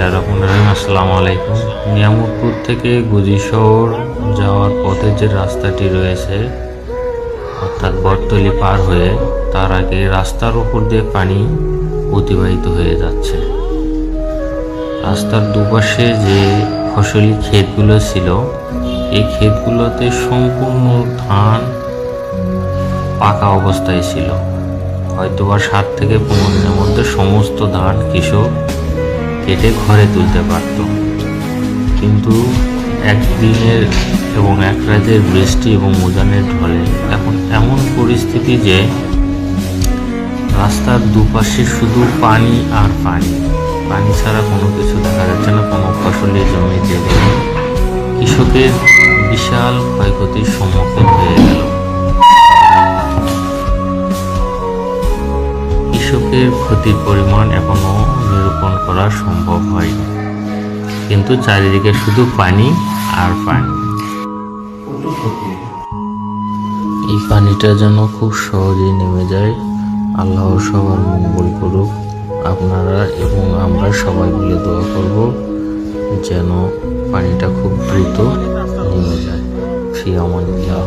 বিসমিল্লাহিররহমানিররহিম। আসসালামু আলাইকুম। নিয়ামতপুর থেকে গুজি শহর যাওয়ার পথে যে রাস্তাটি রয়েছে, অর্থাৎ বটতলী পার হয়ে, তার আগে রাস্তার উপর দিয়ে পানি অতিবাহিত হয়ে যাচ্ছে। রাস্তার দুপাশে যে ফসলি ক্ষেতগুলো ছিল, এই ক্ষেতগুলোতে সম্পূর্ণ ধান পাকা অবস্থায় ছিল। হয়তোবা 7 থেকে 15 দিনের মধ্যে সমস্ত ধান কৃষক কেটে ঘরে তুলতে পারত, কিন্তু একদিনের এবং এক রাতের বৃষ্টি এবং উজানের ঢলে এখন এমন পরিস্থিতি যে রাস্তার দুপাশে শুধু পানি আর পানি। পানি ছাড়া কোনো কিছু দেখা যাচ্ছে না, কোনো ফসলি জমি জেগে নেই। কৃষকের বিশাল ক্ষয়ক্ষতির সম্মুখীন হয়ে গেল। কৃষকের ক্ষতির পরিমাণ এখনো নিরূপণ করা সম্ভব হয়নি, কিন্তু চারিদিকে শুধু পানি আর পানি। এই পানিটা যেন খুব সহজেই নেমে যায়। আল্লাহ সবার মঙ্গল করুক। আপনারা এবং আমরা সবাই মিলে দোয়া করব যেন পানিটা খুব দ্রুত নেমে যায়। ফি আমানিল্লাহ।